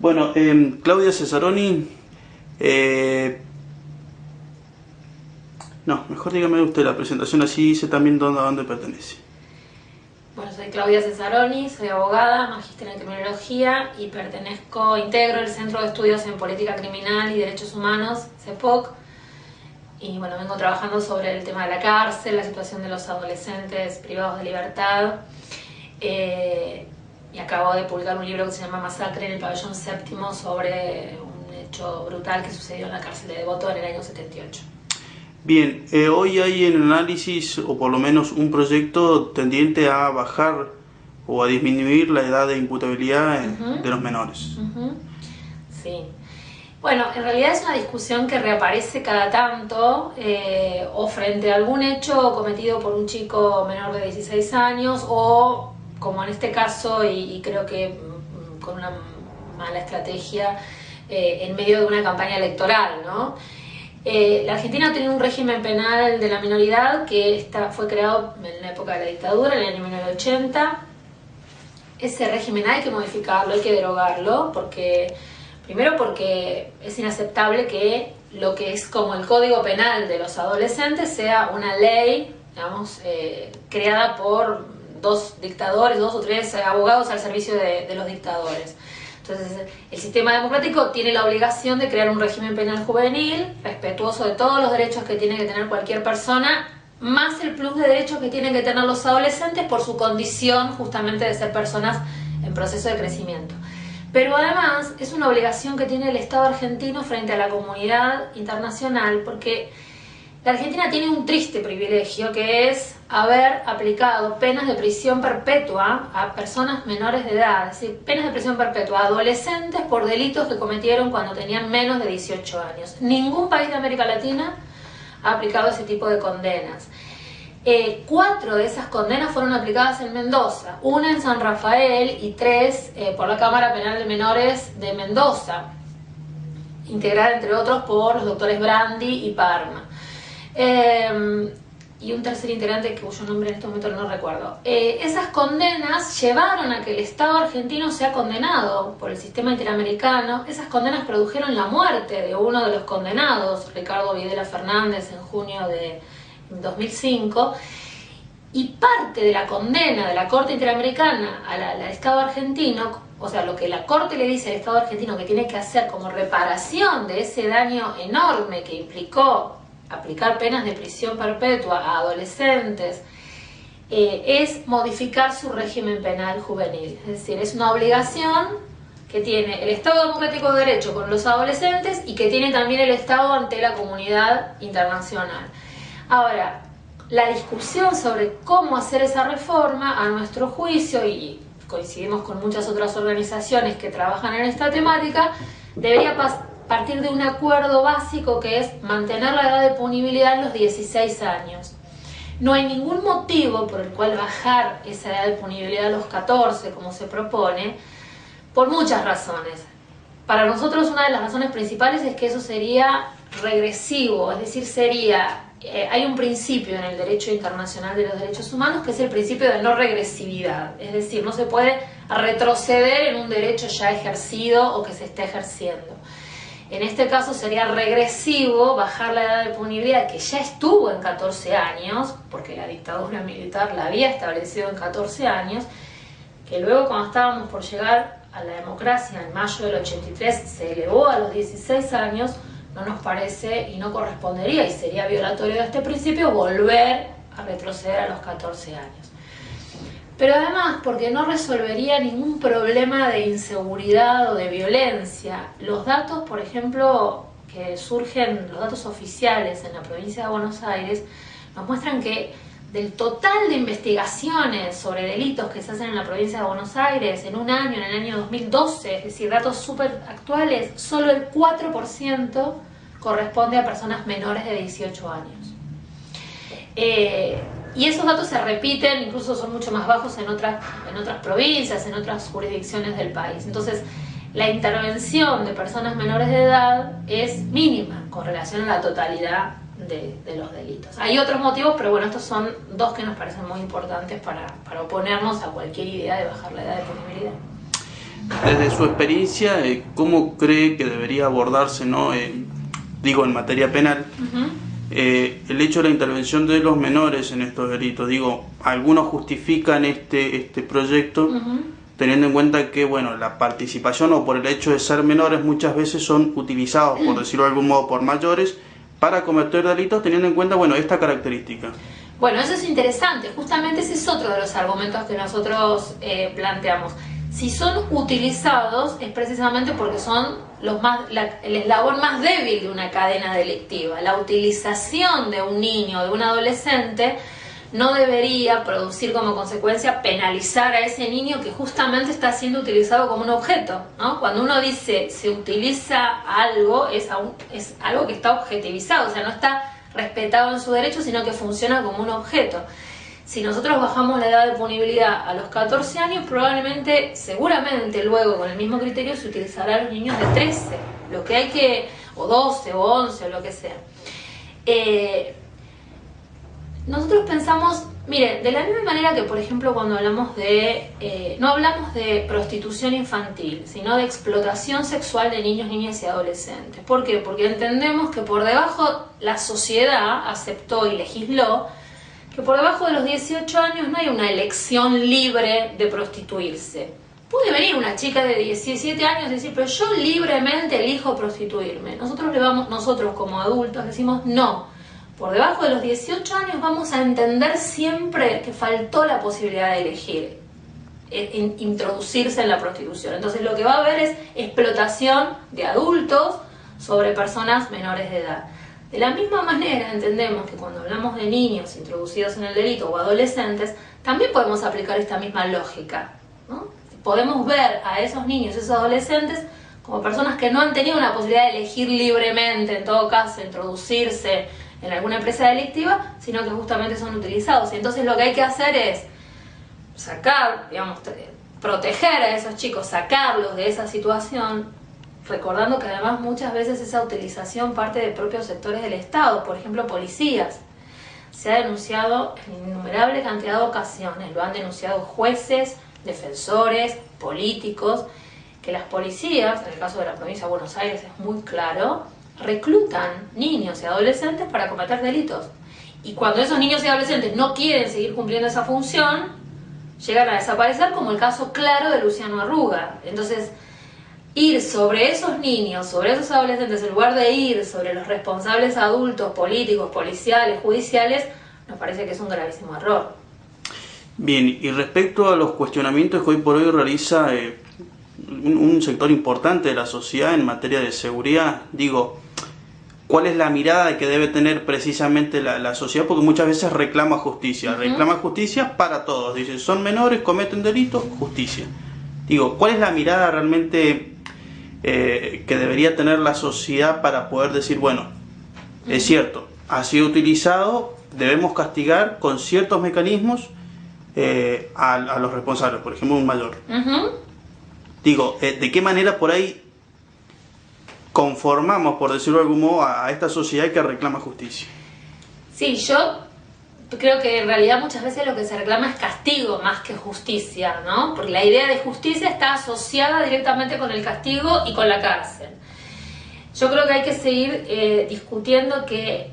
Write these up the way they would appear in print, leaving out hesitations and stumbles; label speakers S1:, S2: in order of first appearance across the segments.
S1: Bueno, Claudia Cesaroni, no, mejor dígame usted la presentación, así sé también a dónde pertenece.
S2: Bueno, soy Claudia Cesaroni, soy abogada, magíster en criminología y integro el Centro de Estudios en Política Criminal y Derechos Humanos, CEPOC. Y bueno, vengo trabajando sobre el tema de la cárcel, la situación de los adolescentes privados de libertad. Y acabo de publicar un libro que se llama Masacre en el Pabellón Séptimo sobre un hecho brutal que sucedió en la cárcel de Devoto en el año 78.
S1: Bien, hoy hay en análisis, o por lo menos un proyecto tendiente a bajar o a disminuir la edad de imputabilidad de los menores.
S2: Sí. Bueno, en realidad es una discusión que reaparece cada tanto, o frente a algún hecho cometido por un chico menor de 16 años, o como en este caso, y creo que con una mala estrategia, en medio de una campaña electoral, ¿no? La Argentina tiene un régimen penal de la minoridad que fue creado en la época de la dictadura, en el año 1980. Ese régimen hay que modificarlo, hay que derogarlo, primero porque es inaceptable que lo que es como el Código Penal de los adolescentes sea una ley, digamos, creada por dos dictadores, dos o tres abogados al servicio de los dictadores. Entonces, el sistema democrático tiene la obligación de crear un régimen penal juvenil, respetuoso de todos los derechos que tiene que tener cualquier persona, más el plus de derechos que tienen que tener los adolescentes por su condición justamente de ser personas en proceso de crecimiento. Pero además es una obligación que tiene el Estado argentino frente a la comunidad internacional, porque la Argentina tiene un triste privilegio, que es haber aplicado penas de prisión perpetua a personas menores de edad, es decir, penas de prisión perpetua a adolescentes por delitos que cometieron cuando tenían menos de 18 años. Ningún país de América Latina ha aplicado ese tipo de condenas. 4 de esas condenas fueron aplicadas en Mendoza, una en San Rafael y 3 por la Cámara Penal de Menores de Mendoza, integrada entre otros por los doctores Brandi y Parma. Y un tercer integrante cuyo nombre en este momento no recuerdo. Esas condenas llevaron a que el Estado argentino sea condenado por el sistema interamericano. Esas condenas produjeron la muerte de uno de los condenados, Ricardo Videla Fernández, en junio de 2005, y parte de la condena de la Corte Interamericana al Estado argentino, o sea, lo que la Corte le dice al Estado argentino que tiene que hacer como reparación de ese daño enorme que implicó aplicar penas de prisión perpetua a adolescentes, es modificar su régimen penal juvenil. Es decir, es una obligación que tiene el Estado Democrático de Derecho con los adolescentes y que tiene también el Estado ante la comunidad internacional. Ahora, la discusión sobre cómo hacer esa reforma, a nuestro juicio, y coincidimos con muchas otras organizaciones que trabajan en esta temática, debería partir de un acuerdo básico, que es mantener la edad de punibilidad en los 16 años. No hay ningún motivo por el cual bajar esa edad de punibilidad a los 14, como se propone, por muchas razones. Para nosotros una de las razones principales es que eso sería regresivo, es decir, hay un principio en el derecho internacional de los derechos humanos que es el principio de no regresividad, es decir, no se puede retroceder en un derecho ya ejercido o que se esté ejerciendo. En este caso sería regresivo bajar la edad de punibilidad, que ya estuvo en 14 años, porque la dictadura militar la había establecido en 14 años, que luego, cuando estábamos por llegar a la democracia en mayo del 83, se elevó a los 16 años. No nos parece y no correspondería, y sería violatorio de este principio, volver a retroceder a los 14 años. Pero además, porque no resolvería ningún problema de inseguridad o de violencia. Los datos, por ejemplo, que surgen, los datos oficiales en la provincia de Buenos Aires, nos muestran que del total de investigaciones sobre delitos que se hacen en la provincia de Buenos Aires en un año, en el año 2012, es decir, datos súper actuales, solo el 4% corresponde a personas menores de 18 años. Y esos datos se repiten, incluso son mucho más bajos en otras provincias, en otras jurisdicciones del país. Entonces, la intervención de personas menores de edad es mínima con relación a la totalidad de los delitos. Hay otros motivos, pero bueno, estos son dos que nos parecen muy importantes para oponernos a cualquier idea de bajar la edad de punibilidad.
S1: desde su experiencia, ¿cómo cree que debería abordarse, ¿no? Digo, en materia penal, el hecho de la intervención de los menores en estos delitos? Digo, algunos justifican este proyecto teniendo en cuenta que, bueno, la participación o por el hecho de ser menores muchas veces son utilizados, por decirlo de algún modo, por mayores para cometer delitos, teniendo en cuenta, bueno, esta característica.
S2: Bueno, eso es interesante. Justamente ese es otro de los argumentos que nosotros planteamos. Si son utilizados es precisamente porque son el eslabón más débil de una cadena delictiva. La utilización de un niño o de un adolescente no debería producir como consecuencia penalizar a ese niño que justamente está siendo utilizado como un objeto, ¿no? Cuando uno dice se utiliza algo, es algo que está objetivizado, o sea, no está respetado en su derecho, sino que funciona como un objeto. Si nosotros bajamos la edad de punibilidad a los 14 años, seguramente luego con el mismo criterio se utilizará a los niños de 13, lo que hay que, o 12 o 11 o lo que sea. Nosotros pensamos, miren, de la misma manera que, por ejemplo, cuando hablamos no hablamos de prostitución infantil, sino de explotación sexual de niños, niñas y adolescentes. ¿Por qué? Porque entendemos que por debajo la sociedad aceptó y legisló que por debajo de los 18 años no hay una elección libre de prostituirse. Puede venir una chica de 17 años y decir, pero yo libremente elijo prostituirme. Nosotros como adultos decimos, no. Por debajo de los 18 años vamos a entender siempre que faltó la posibilidad de elegir, introducirse en la prostitución. Entonces lo que va a haber es explotación de adultos sobre personas menores de edad. De la misma manera entendemos que cuando hablamos de niños introducidos en el delito o adolescentes, también podemos aplicar esta misma lógica, ¿no? Podemos ver a esos niños y esos adolescentes como personas que no han tenido una posibilidad de elegir libremente, en todo caso, introducirse en alguna empresa delictiva, sino que justamente son utilizados. Y entonces lo que hay que hacer es sacar, digamos, proteger a esos chicos, sacarlos de esa situación, recordando que además muchas veces esa utilización parte de propios sectores del Estado, por ejemplo policías. Se ha denunciado en innumerable cantidad de ocasiones, lo han denunciado jueces, defensores, políticos, que las policías, en el caso de la provincia de Buenos Aires es muy claro, reclutan niños y adolescentes para cometer delitos. Y cuando esos niños y adolescentes no quieren seguir cumpliendo esa función, llegan a desaparecer, como el caso claro de Luciano Arruga. Entonces, ir sobre esos niños, sobre esos adolescentes, en lugar de ir sobre los responsables adultos, políticos, policiales, judiciales, nos parece que es un gravísimo error.
S1: Bien, y respecto a los cuestionamientos que hoy por hoy realiza un sector importante de la sociedad en materia de seguridad, digo, ¿cuál es la mirada que debe tener precisamente la sociedad? Porque muchas veces reclama justicia, reclama justicia para todos, dicen, son menores, cometen delitos, justicia. Digo, ¿cuál es la mirada realmente que debería tener la sociedad para poder decir, bueno, es cierto, ha sido utilizado, debemos castigar con ciertos mecanismos a los responsables, por ejemplo, un mayor? Digo, ¿de qué manera por ahí conformamos, por decirlo de algún modo, a esta sociedad que reclama justicia?
S2: Sí, yo creo que en realidad muchas veces lo que se reclama es castigo más que justicia, ¿no? Porque la idea de justicia está asociada directamente con el castigo y con la cárcel. Yo creo que hay que seguir discutiendo que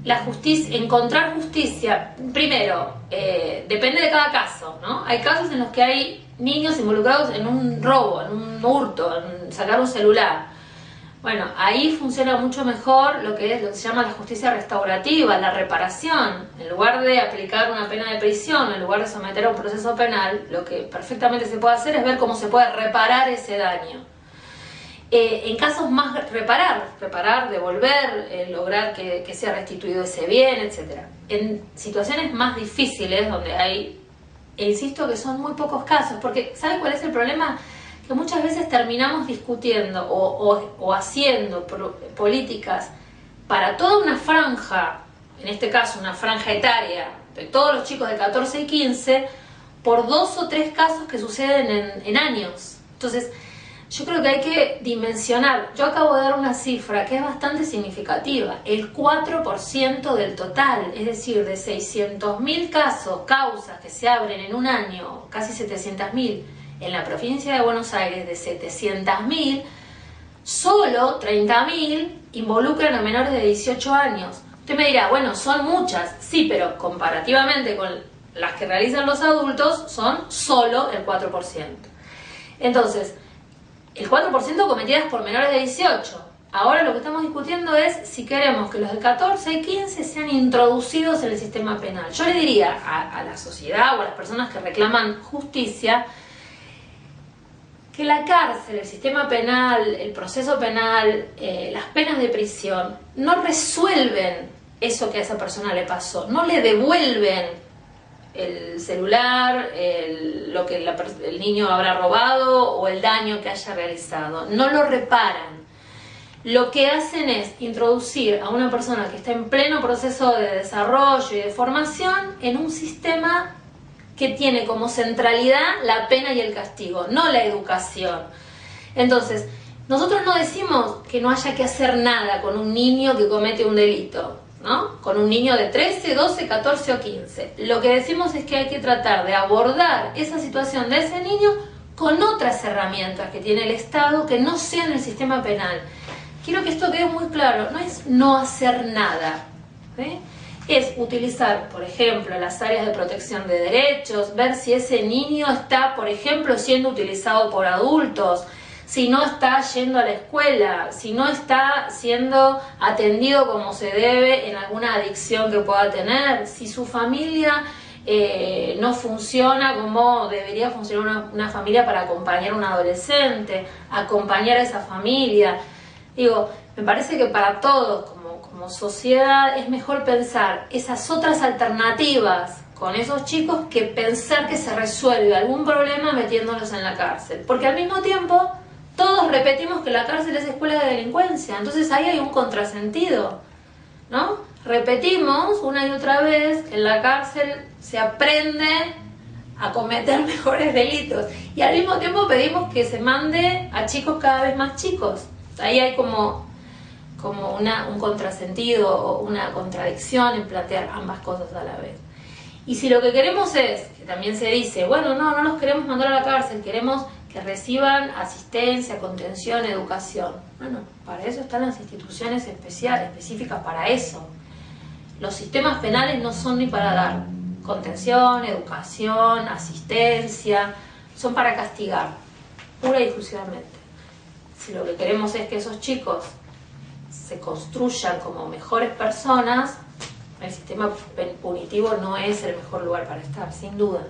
S2: la justicia, encontrar justicia, primero, depende de cada caso, ¿no? Hay casos en los que hay niños involucrados en un robo, en un hurto, en sacar un celular. Bueno, ahí funciona mucho mejor lo que se llama la justicia restaurativa, la reparación. En lugar de aplicar una pena de prisión, en lugar de someter a un proceso penal, lo que perfectamente se puede hacer es ver cómo se puede reparar ese daño. En casos más reparar, devolver, lograr que sea restituido ese bien, etc. En situaciones más difíciles, donde hay, insisto que son muy pocos casos, porque ¿sabe cuál es el problema? Que muchas veces terminamos discutiendo o haciendo políticas para toda una franja, en este caso una franja etaria, de todos los chicos de 14 y 15, por 2 o 3 casos que suceden en años. Entonces, yo creo que hay que dimensionar. Yo acabo de dar una cifra que es bastante significativa. El 4% del total, es decir, de 600.000 causas que se abren en un año, casi 700.000, en la provincia de Buenos Aires de 700.000, solo 30.000 involucran a menores de 18 años. Usted me dirá, bueno, son muchas, sí, pero comparativamente con las que realizan los adultos, son solo el 4%. Entonces, el 4% cometidas por menores de 18. Ahora lo que estamos discutiendo es si queremos que los de 14 y 15 sean introducidos en el sistema penal. Yo le diría a la sociedad o a las personas que reclaman justicia que la cárcel, el sistema penal, el proceso penal, las penas de prisión no resuelven eso que a esa persona le pasó, no le devuelven el celular, lo que el niño habrá robado o el daño que haya realizado, no lo reparan. Lo que hacen es introducir a una persona que está en pleno proceso de desarrollo y de formación en un sistema que tiene como centralidad la pena y el castigo, no la educación. Entonces, nosotros no decimos que no haya que hacer nada con un niño que comete un delito, ¿no? Con un niño de 13, 12, 14 o 15. Lo que decimos es que hay que tratar de abordar esa situación de ese niño con otras herramientas que tiene el Estado que no sean el sistema penal. Quiero que esto quede muy claro, no es no hacer nada, ¿sí? Es utilizar, por ejemplo, las áreas de protección de derechos, ver si ese niño está, por ejemplo, siendo utilizado por adultos, si no está yendo a la escuela, si no está siendo atendido como se debe en alguna adicción que pueda tener, si su familia no funciona como debería funcionar una familia para acompañar a un adolescente, acompañar a esa familia. Digo, me parece que para todos, como sociedad, es mejor pensar esas otras alternativas con esos chicos que pensar que se resuelve algún problema metiéndolos en la cárcel. Porque al mismo tiempo, todos repetimos que la cárcel es escuela de delincuencia. Entonces ahí hay un contrasentido, ¿no? Repetimos una y otra vez que en la cárcel se aprende a cometer mejores delitos. Y al mismo tiempo pedimos que se mande a chicos cada vez más chicos. Ahí hay como un contrasentido o una contradicción en plantear ambas cosas a la vez. Y si lo que queremos es, que también se dice, bueno, no los queremos mandar a la cárcel, queremos que reciban asistencia, contención, educación. Bueno, para eso están las instituciones específicas para eso. Los sistemas penales no son ni para dar contención, educación, asistencia, son para castigar, pura y exclusivamente. Si lo que queremos es que esos chicos se construyan como mejores personas, el sistema punitivo no es el mejor lugar para estar, sin duda.